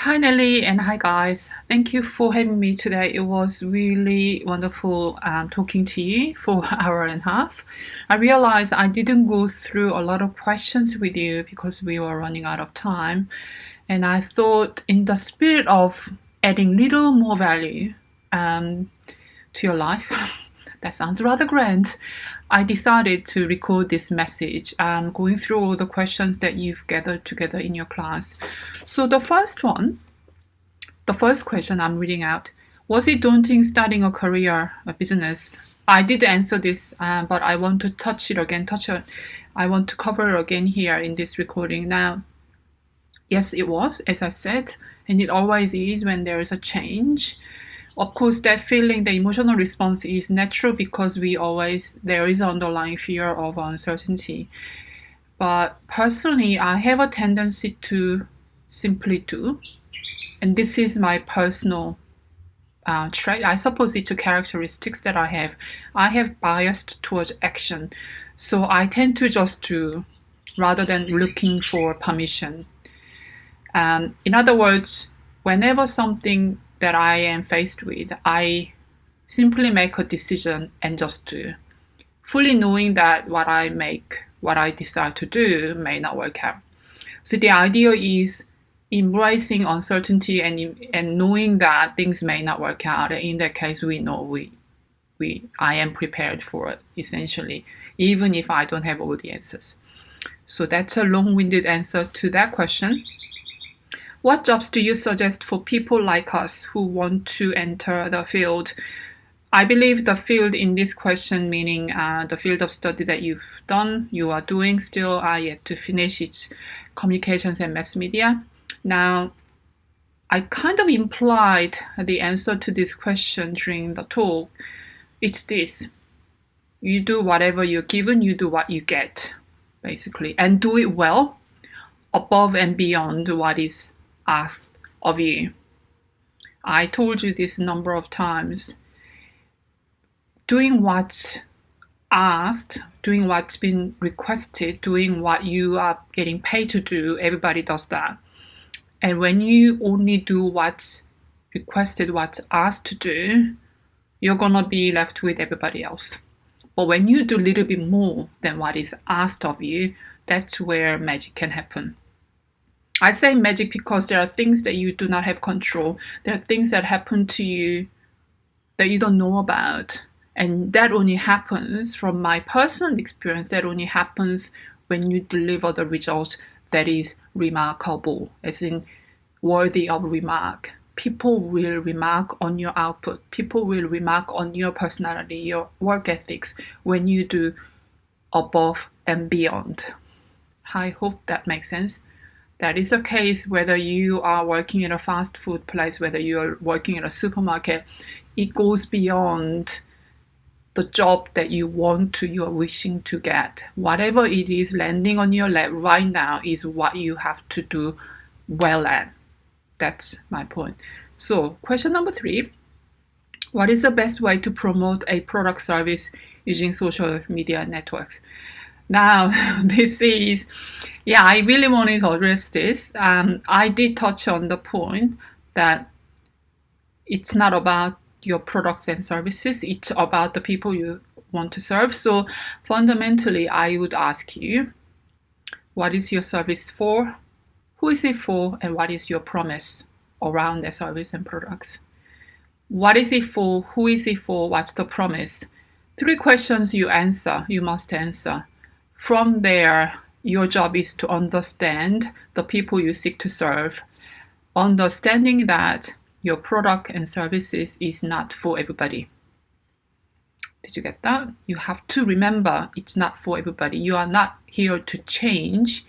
Hi Nelly and hi guys. Thank you for having me today. It was really wonderful talking to you for an hour and a half. I realized I didn't go through a lot of questions with you because we were running out of time. And I thought in the spirit of adding little more value to your life, that sounds rather grand, I decided to record this message, going through all the questions that you've gathered together in your class. So the first question I'm reading out, was it daunting starting a career, a business? I did answer this, but I want to touch it. I want to cover it again here in this recording. Now, yes, it was, as I said, and it always is when there is a change. Of course, that feeling, the emotional response is natural because there is underlying fear of uncertainty. But personally, I have a tendency to simply do. And this is my personal trait. I suppose it's a characteristics that I have. I have biased towards action. So I tend to just do rather than looking for permission. In other words, whenever something that I am faced with, I simply make a decision and just do, fully knowing that what I decide to do may not work out. So the idea is embracing uncertainty and knowing that things may not work out. In that case, we know I am prepared for it, essentially, even if I don't have all the answers. So that's a long-winded answer to that question. What jobs do you suggest for people like us who want to enter the field? I believe the field in this question, meaning the field of study that you are doing still are yet to finish, its communications and mass media. Now, I kind of implied the answer to this question during the talk. It's this: you do whatever you're given, you do what you get, basically, and do it well, above and beyond what is asked of you. I told you this a number of times. Doing what's asked, doing what's been requested, doing what you are getting paid to do, everybody does that. And when you only do what's requested, what's asked to do, you're gonna be left with everybody else. But when you do a little bit more than what is asked of you, that's where magic can happen. I say magic because there are things that you do not have control. There are things that happen to you that you don't know about. And that only happens, from my personal experience, that only happens when you deliver the result that is remarkable, as in worthy of remark. People will remark on your output. People will remark on your personality, your work ethics, when you do above and beyond. I hope that makes sense. That is the case whether you are working in a fast food place, whether you are working in a supermarket. It goes beyond the job that you are wishing to get. Whatever it is landing on your lap right now is what you have to do well at. That's my point. So, question number 3. What is the best way to promote a product service using social media networks? Now, I really wanted to address this. I did touch on the point that it's not about your products and services, it's about the people you want to serve. So fundamentally, I would ask you, what is your service for? Who is it for? And what is your promise around the service and products? What is it for? Who is it for? What's the promise? 3 questions you must answer. From there, your job is to understand the people you seek to serve, understanding that your product and services is not for everybody. Did you get that? You have to remember it's not for everybody. You are not here to change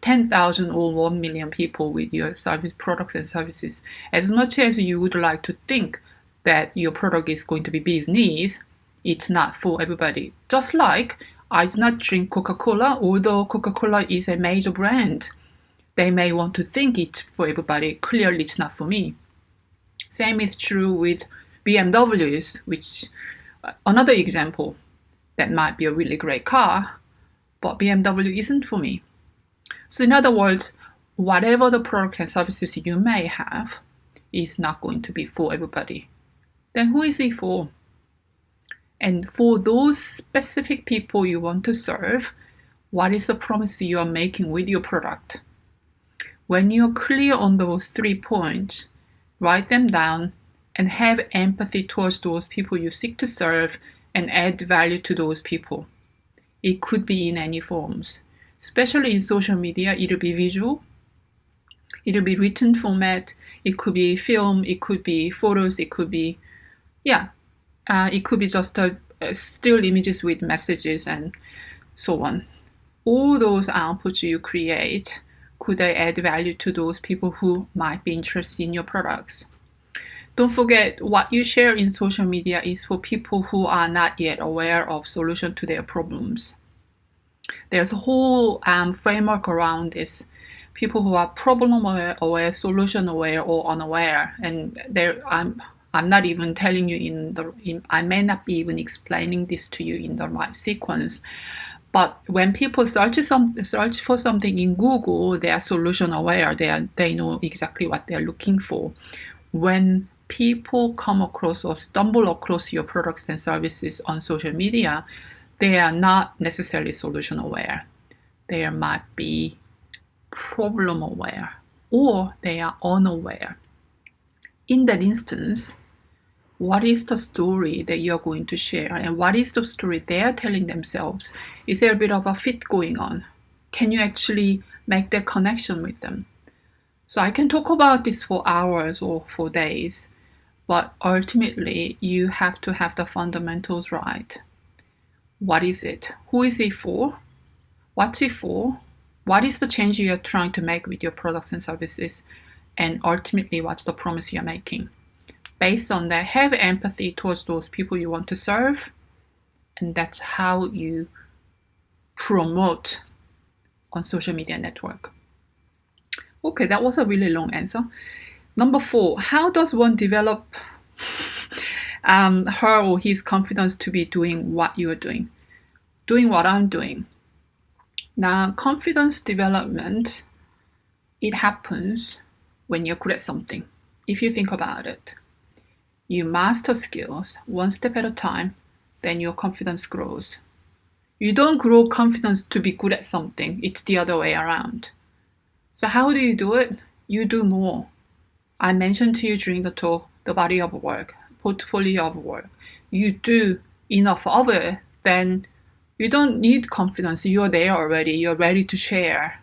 10,000 or 1 million people with your service, products and services. As much as you would like to think that your product is going to be business, it's not for everybody. Just like I do not drink Coca-Cola, although Coca-Cola is a major brand. They may want to think it's for everybody. Clearly, it's not for me. Same is true with BMWs, which another example that might be a really great car, but BMW isn't for me. So in other words, whatever the product and services you may have is not going to be for everybody. Then who is it for? And for those specific people you want to serve, what is the promise you are making with your product? When you're clear on those 3 points, write them down and have empathy towards those people you seek to serve and add value to those people. It could be in any forms. Especially in social media, it'll be visual, it'll be written format, it could be film, it could be photos, it could be, it could be just still images with messages and so on. All those outputs you create, could they add value to those people who might be interested in your products? Don't forget, what you share in social media is for people who are not yet aware of solution to their problems. There's a whole framework around this. People who are problem aware, solution aware, or unaware, and I'm not even telling you I may not be even explaining this to you in the right sequence. But when people search for something in Google, they are solution aware. They know exactly what they're looking for. When people come across or stumble across your products and services on social media, they are not necessarily solution aware. They might be problem aware, or they are unaware. In that instance, what is the story that you're going to share, and what is the story they are telling themselves? Is there a bit of a fit going on? Can you actually make that connection with them? So I can talk about this for hours or for days, but ultimately you have to have the fundamentals right. What is it? Who is it for? What's it for? What is the change you're trying to make with your products and services? And ultimately, what's the promise you're making? Based on that, have empathy towards those people you want to serve. And that's how you promote on social media network. Okay, that was a really long answer. Number 4, how does one develop her or his confidence to be doing what you are doing what I'm doing? Now, confidence development, it happens when you're good at something. If you think about it, you master skills one step at a time, then your confidence grows. You don't grow confidence to be good at something. It's the other way around. So how do you do it? You do more. I mentioned to you during the talk, the body of work, portfolio of work. You do enough of it, then you don't need confidence. You're there already. You're ready to share.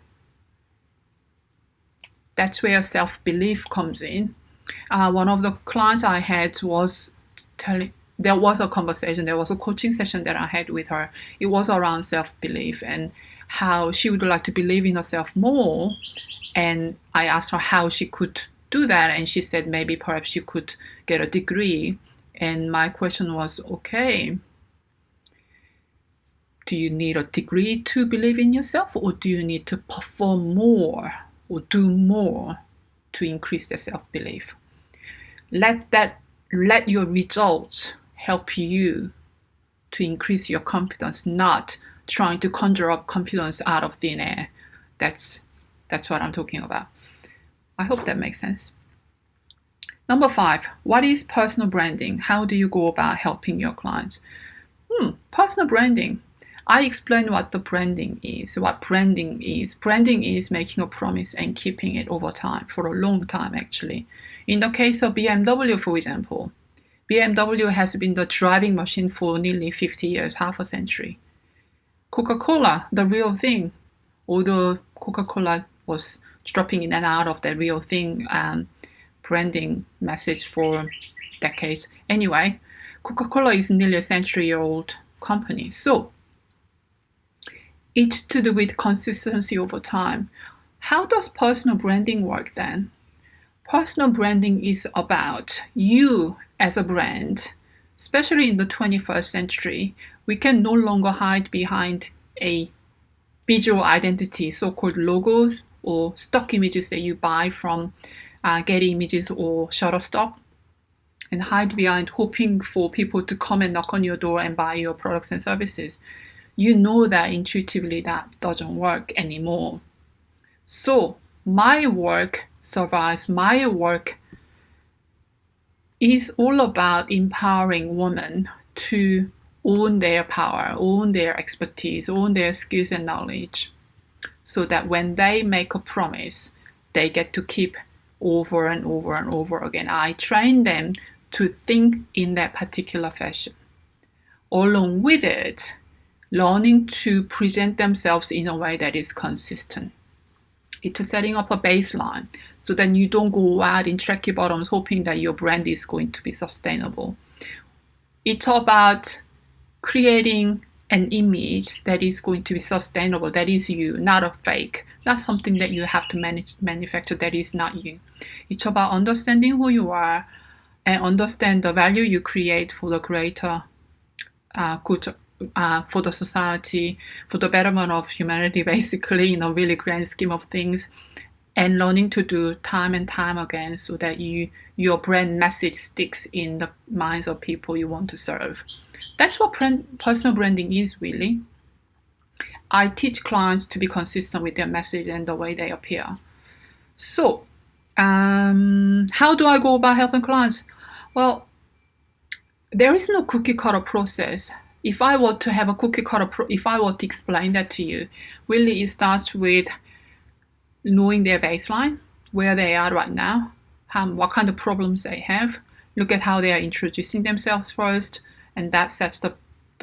That's where self-belief comes in. One of the clients I had was there was a conversation, there was a coaching session that I had with her. It was around self-belief and how she would like to believe in herself more. And I asked her how she could do that, and she said maybe perhaps she could get a degree. And my question was, okay, do you need a degree to believe in yourself, or do you need to perform more or do more to increase the self-belief? Let your results help you to increase your confidence, not trying to conjure up confidence out of thin air. That's what I'm talking about. I hope that makes sense. Number 5, what is personal branding? How do you go about helping your clients? Personal branding. I explained what the branding is, what branding is. Branding is making a promise and keeping it over time, for a long time actually. In the case of BMW, for example, BMW has been the driving machine for nearly 50 years, half a century. Coca-Cola, the real thing. Although Coca-Cola was dropping in and out of the real thing branding message for decades. Anyway, Coca-Cola is nearly a century-old company. So it's to do with consistency over time. How does personal branding work then? Personal branding is about you as a brand. Especially in the 21st century, we can no longer hide behind a visual identity, so-called logos or stock images that you buy from Getty Images or Shutterstock, and hide behind hoping for people to come and knock on your door and buy your products and services. You know that intuitively that doesn't work anymore. So my work survives. My work is all about empowering women to own their power, own their expertise, own their skills and knowledge, so that when they make a promise, they get to keep over and over and over again. I train them to think in that particular fashion. Along with it, learning to present themselves in a way that is consistent. It's setting up a baseline so then you don't go out in tracky bottoms hoping that your brand is going to be sustainable. It's about creating an image that is going to be sustainable, that is you, not a fake, not something that you have to manufacture that is not you. It's about understanding who you are and understand the value you create for the greater good, for the society, for the betterment of humanity, basically, in a really grand scheme of things, and learning to do time and time again so that your brand message sticks in the minds of people you want to serve. That's what personal branding is, really. I teach clients to be consistent with their message and the way they appear. So, how do I go about helping clients? Well, there is no cookie cutter process. If I were to have a cookie cutter, if I were to explain that to you, really it starts with knowing their baseline, where they are right now, what kind of problems they have. Look at how they are introducing themselves first, and that sets the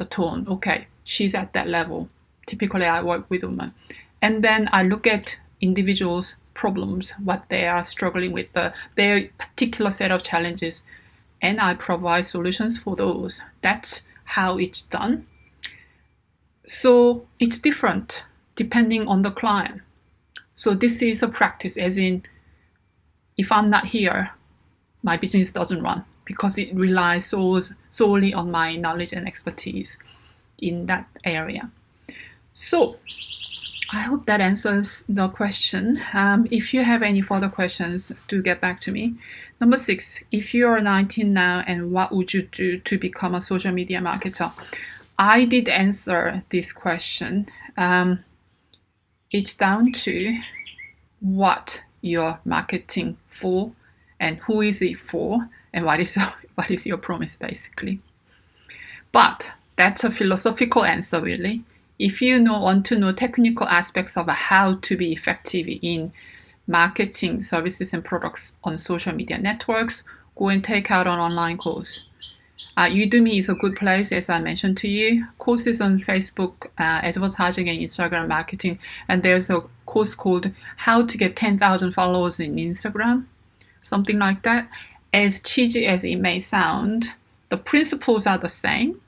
tone. Okay, she's at that level. Typically, I work with women. And then I look at individuals' problems, what they are struggling with, their particular set of challenges, and I provide solutions for those. That's how it's done. So it's different depending on the client. So this is a practice, as in, if I'm not here, my business doesn't run because it relies solely on my knowledge and expertise in that area. So I hope that answers the question. If you have any further questions, do get back to me. Number 6, if you are 19 now and what would you do to become a social media marketer? I did answer this question. It's down to what you're marketing for and who is it for and what is your promise, basically. But that's a philosophical answer, really. If you want to know technical aspects of how to be effective in marketing services and products on social media networks, go and take out an online course. Udemy is a good place, as I mentioned to you. Courses on Facebook, advertising and Instagram marketing. And there's a course called How to Get 10,000 Followers in Instagram. Something like that. As cheesy as it may sound, the principles are the same.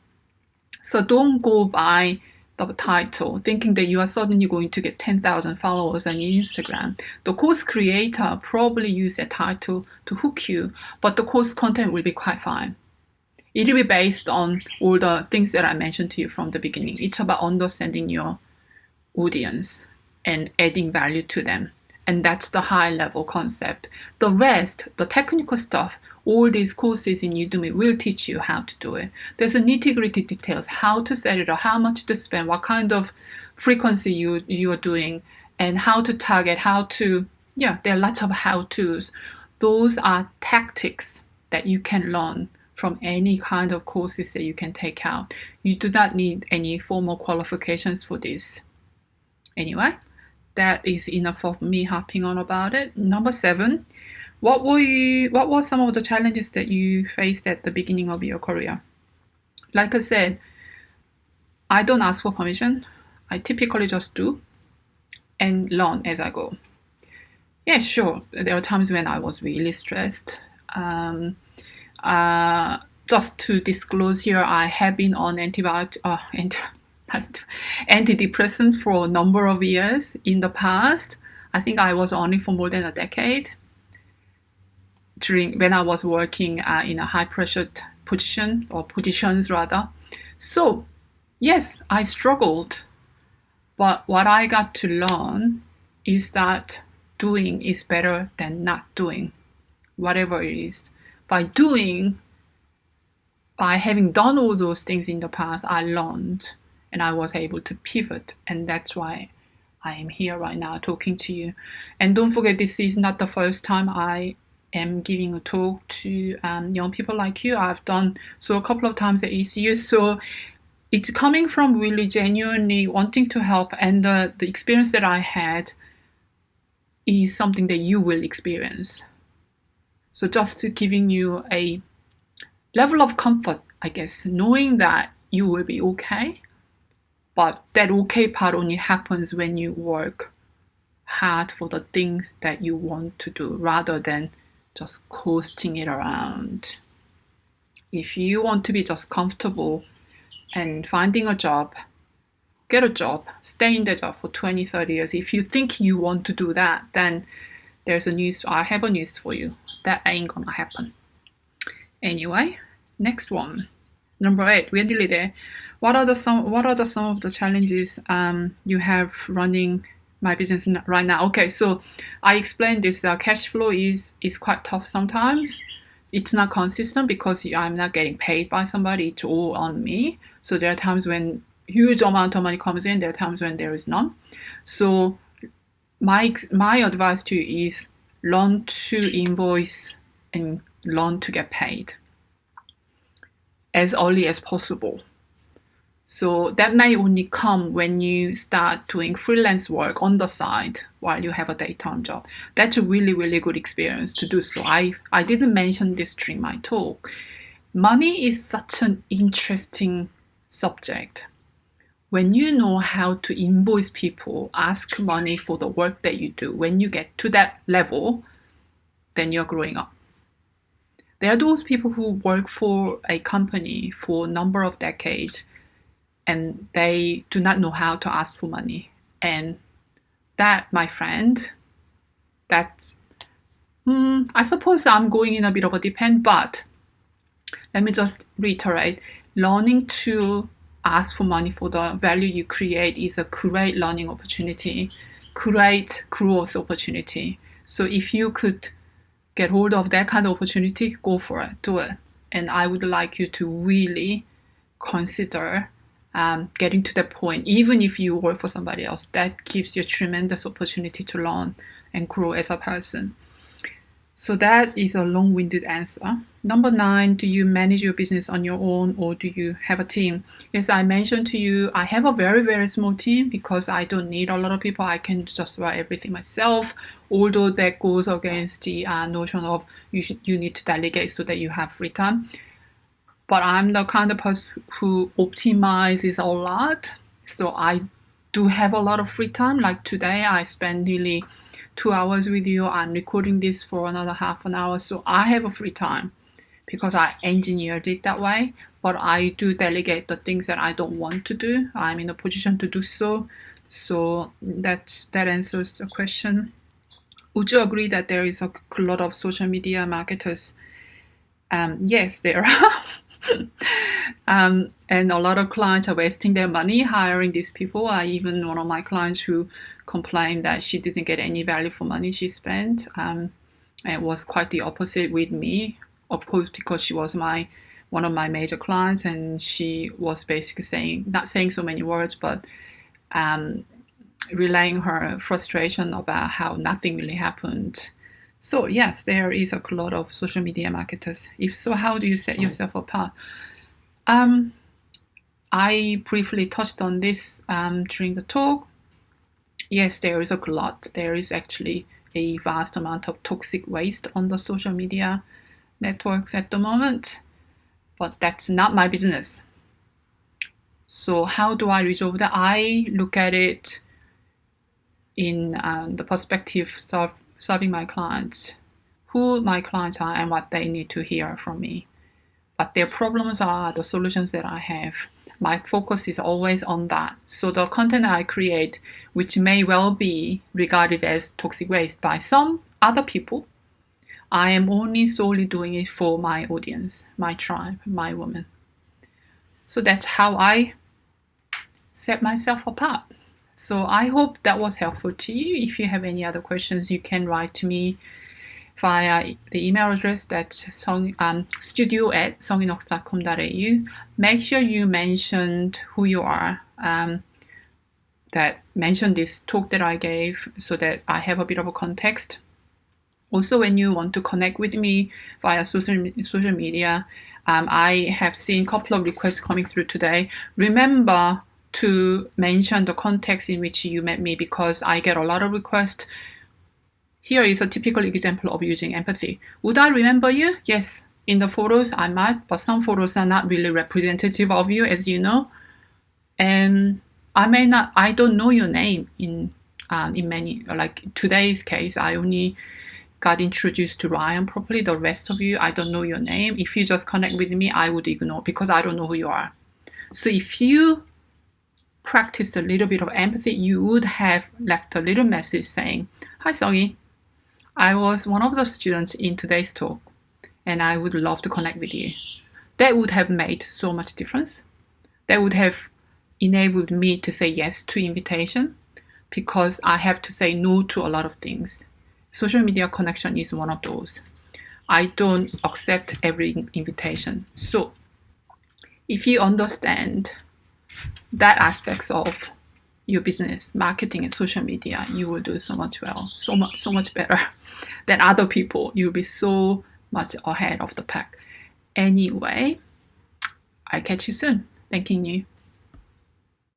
So don't go by the title thinking that you are suddenly going to get 10,000 followers on Instagram. The course creator probably used that title to hook you, but the course content will be quite fine. It will be based on all the things that I mentioned to you from the beginning. It's about understanding your audience and adding value to them. And that's the high level concept. The rest, the technical stuff, all these courses in Udemy will teach you how to do it. There's a nitty-gritty details, how to set it up, how much to spend, what kind of frequency you are doing, and how to target, there are lots of how-tos. Those are tactics that you can learn from any kind of courses that you can take out. You do not need any formal qualifications for this. Anyway, that is enough of me harping on about it. Number 7, what were some of the challenges that you faced at the beginning of your career? Like I said, I don't ask for permission. I typically just do and learn as I go. Yeah, sure, there are times when I was really stressed. Just to disclose here, I have been on antidepressant for a number of years in the past. I think I was on it for more than a decade when I was working in a high pressure positions rather. So yes, I struggled, but what I got to learn is that doing is better than not doing, whatever it is. By having done all those things in the past, I learned and I was able to pivot, and that's why I am here right now talking to you. And don't forget, this is not the first time I am giving a talk to young people like you. I've done so a couple of times at ECU. So it's coming from really genuinely wanting to help, and the experience that I had is something that you will experience. So just giving you a level of comfort, I guess, knowing that you will be okay. But that okay part only happens when you work hard for the things that you want to do rather than just coasting it around. If you want to be just comfortable and finding a job, get a job, stay in the job for 20, 30 years. If you think you want to do that, then I have a news for you. That ain't gonna happen. Anyway, next one. Number 8, we're nearly there. What are some of the challenges you have running my business right now? Okay, so I explained this. Cash flow is quite tough sometimes. It's not consistent because I'm not getting paid by somebody. It's all on me. So there are times when huge amount of money comes in. There are times when there is none. So my advice to you is learn to invoice and learn to get paid as early as possible. So that may only come when you start doing freelance work on the side while you have a daytime job. That's a really, really good experience to do so. I didn't mention this during my talk. Money is such an interesting subject. When you know how to invoice people, ask money for the work that you do, when you get to that level, then you're growing up. There are those people who work for a company for a number of decades and they do not know how to ask for money. And that, my friend, that's, I suppose I'm going in a bit of a deep end, but let me just reiterate, learning to ask for money for the value you create is a great learning opportunity, great growth opportunity. So if you could get hold of that kind of opportunity, go for it, do it. And I would like you to really consider getting to that point, even if you work for somebody else. That gives you a tremendous opportunity to learn and grow as a person. So that is a long-winded answer. Number 9, do you manage your business on your own or do you have a team? Yes, I mentioned to you, I have a very, very small team because I don't need a lot of people. I can just write everything myself, although that goes against the notion of you need to delegate so that you have free time. But I'm the kind of person who optimizes a lot. So I do have a lot of free time. Like today, I spent nearly 2 hours with you. I'm recording this for another half an hour. So I have a free time because I engineered it that way. But I do delegate the things that I don't want to do. I'm in a position to do so. So that answers the question. Would you agree that there is a lot of social media marketers? Yes, there are. And a lot of clients are wasting their money hiring these people. Even one of my clients who complained that she didn't get any value for money she spent. It was quite the opposite with me, of course, because she was one of my major clients, and she was basically not saying so many words, but relaying her frustration about how nothing really happened. So yes, there is a lot of social media marketers. If so, how do you set yourself apart? I briefly touched on this during the talk. Yes, there is a lot. There is actually a vast amount of toxic waste on the social media networks at the moment, but that's not my business. So how do I resolve that? I look at it in the perspective of serving my clients, who my clients are and what they need to hear from me. What their problems are, the solutions that I have. My focus is always on that. So the content I create, which may well be regarded as toxic waste by some other people, I am only solely doing it for my audience, my tribe, my women. So that's how I set myself apart. So I hope that was helpful to you. If you have any other questions, you can write to me via the email address that's studio@songinox.com.au. Make sure you mentioned who you are. that mention this talk that I gave so that I have a bit of a context. Also, when you want to connect with me via social media, I have seen a couple of requests coming through today. Remember to mention the context in which you met me, because I get a lot of requests. Here is a typical example of using empathy. Would I remember you? Yes. In the photos, I might, but some photos are not really representative of you, as you know. And I don't know your name in many, like today's case, I only got introduced to Ryan properly. The rest of you, I don't know your name. If you just connect with me, I would ignore because I don't know who you are. So if you practice a little bit of empathy, you would have left a little message saying, "Hi, Songy. I was one of the students in today's talk, and I would love to connect with you." That would have made so much difference. That would have enabled me to say yes to invitation, because I have to say no to a lot of things. Social media connection is one of those. I don't accept every invitation. So if you understand that aspects of your business, marketing and social media, you will do so much well, so much better than other people. You'll be so much ahead of the pack. Anyway, I'll catch you soon. Thanking you.